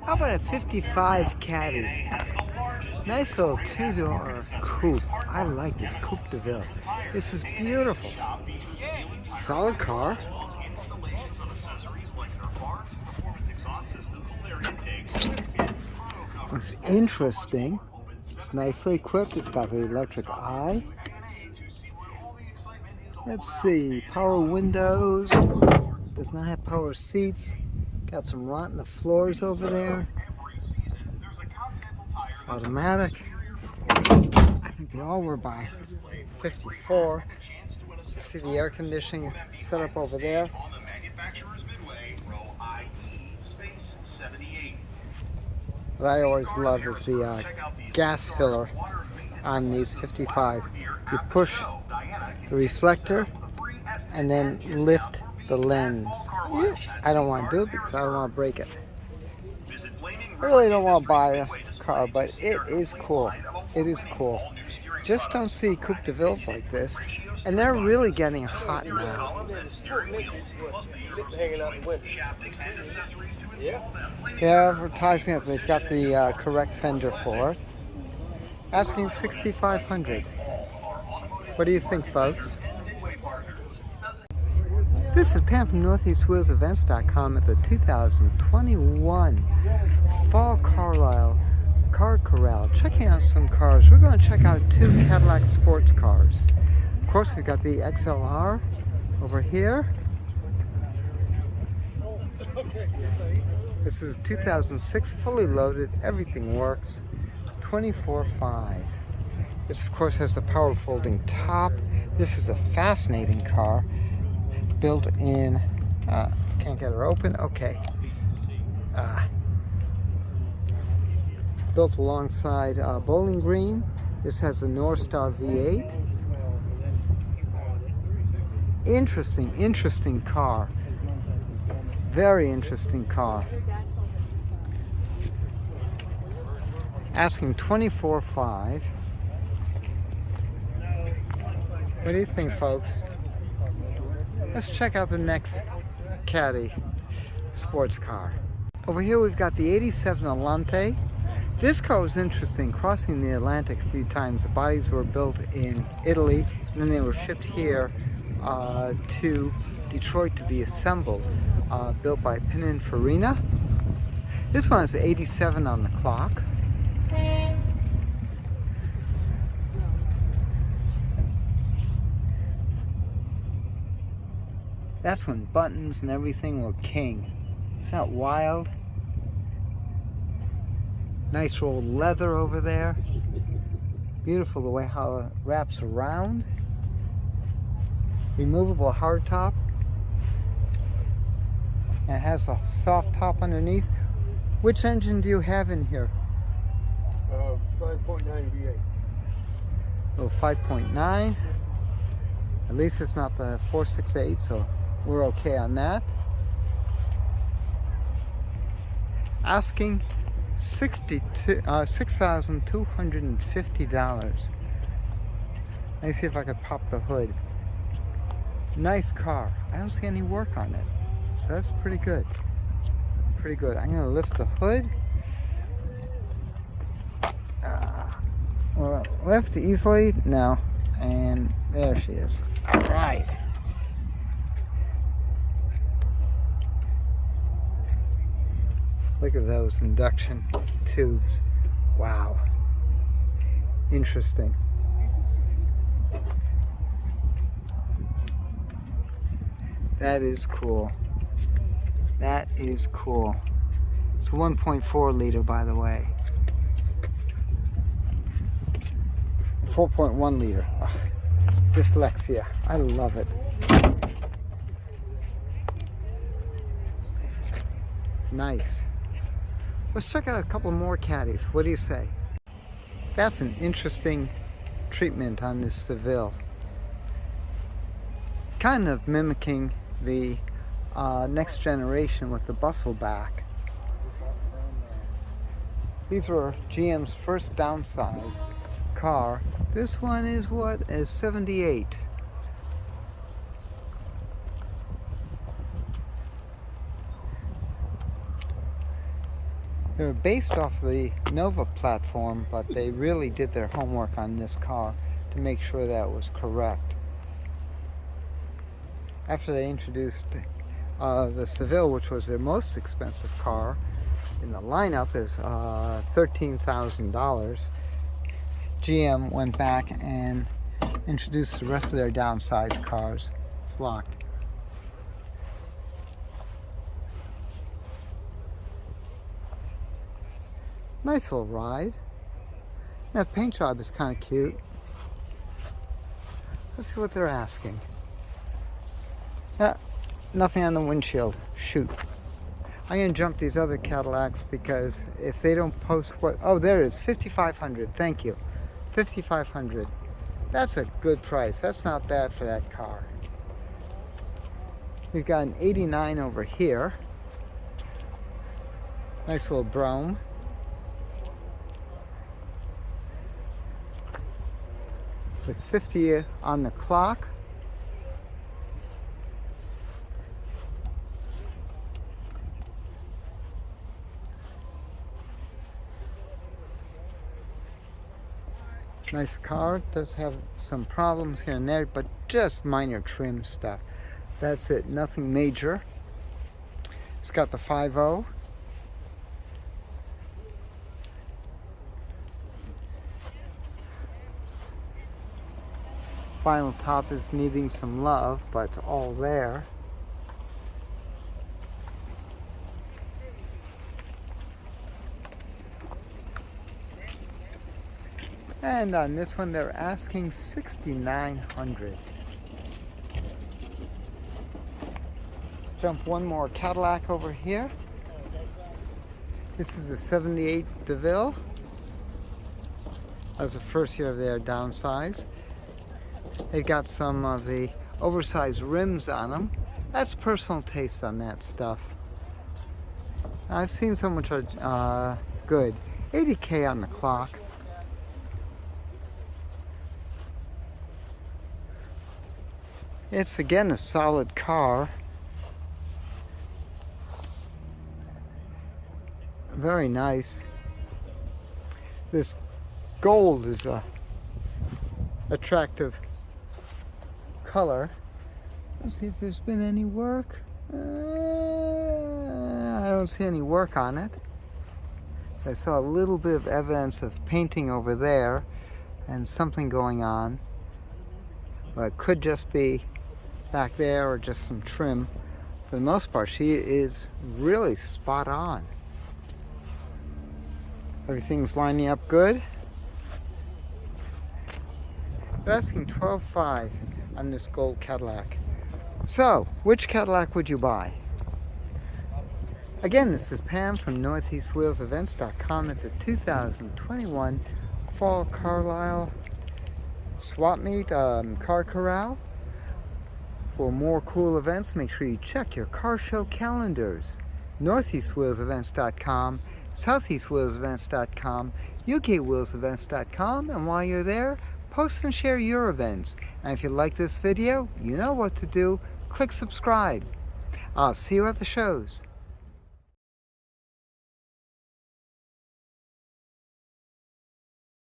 How about a 55 Caddy? Nice little two-door coupe. I like this Coupe de Ville. This is beautiful. Solid car. It's interesting. It's nicely equipped. It's got the electric eye. Let's see. Power windows. Does not have power seats. Got some rot in the floors over there. Automatic. I think they all were by 54. See the air conditioning set up over there. What I always love is the gas filler on these 55s. You push the reflector and then lift the lens. I don't want to do it because I don't want to break it. I really don't want to buy a car, but it is cool. It is cool. Just don't see Coupe de Villes like this, and they're really getting hot now. They're advertising that they've got the correct fender for it. Asking $6,500. What do you think, folks? This is Pam from NortheastWheelsEvents.com at the 2021 Fall Carlisle Car Corral. Checking out some cars. We're going to check out two Cadillac sports cars. Of course, we've got the XLR over here. This is 2006, fully loaded. Everything works. 24.5. This, of course, has the power folding top. This is a fascinating car. Built in, can't get her open, okay. Built alongside Bowling Green. This has the North Star V8. Interesting car. Very interesting car. Asking $24,500. What do you think, folks? Let's check out the next Caddy sports car. Over here we've got the 87 Allante. This car was interesting, crossing the Atlantic a few times. The bodies were built in Italy, and then they were shipped here to Detroit to be assembled. Built by Pininfarina. This one is 87 on the clock. That's when buttons and everything were king. Is that wild? Nice rolled leather over there. Beautiful the way how it wraps around. Removable hardtop. And it has a soft top underneath. Which engine do you have in here? 5.9 V8. Oh, 5.9. At least it's not the 468, so we're okay on that. Asking $6,250. Let me see if I could pop the hood. Nice car. I don't see any work on it, so that's pretty good. Pretty good. I'm gonna lift the hood. Well, lift easily now, and there she is. All right. Look at those induction tubes. Wow. Interesting. That is cool. That is cool. It's a 1.4 liter, by the way. 4.1 liter. Oh, dyslexia. I love it. Nice. Let's check out a couple more Caddies. What do you say? That's an interesting treatment on this Seville. Kind of mimicking the next generation with the bustle back. These were GM's first downsized car. This one is what? Is 78. They were based off the Nova platform, but they really did their homework on this car to make sure that was correct. After they introduced the Seville, which was their most expensive car in the lineup, is $13,000. GM went back and introduced the rest of their downsized cars. It's locked. Nice little ride. That paint job is kind of cute. Let's see what they're asking. Nothing on the windshield. Shoot. I'm going to jump these other Cadillacs because if they don't post what... Oh, there it is. $5,500. Thank you. $5,500. That's a good price. That's not bad for that car. We've got an 89 over here. Nice little Brome. With 50 on the clock. Nice car. It does have some problems here and there, but just minor trim stuff. That's it. Nothing major. It's got the 5.0. Final top is needing some love, but it's all there. And on this one, they're asking $6,900. Let's jump one more Cadillac over here. This is a 78 DeVille. That's the first year of their downsize. They've got some of the oversized rims on them. That's personal taste on that stuff. I've seen some which are good. $80K on the clock. It's again a solid car. Very nice. This gold is a attractive color. Let's see if there's been any work. I don't see any work on it. I saw a little bit of evidence of painting over there and something going on, but it could just be back there or just some trim. For the most part, she is really spot on. Everything's lining up good. They're asking $12,500 on this gold Cadillac. So, which Cadillac would you buy? Again, this is Pam from NortheastWheelsEvents.com at the 2021 Fall Carlisle Swap Meet Car Corral. For more cool events, make sure you check your car show calendars. NortheastWheelsEvents.com, SoutheastWheelsEvents.com, UKWheelsEvents.com, and while you're there, post and share your events. And if you like this video, you know what to do. Click subscribe. I'll see you at the shows.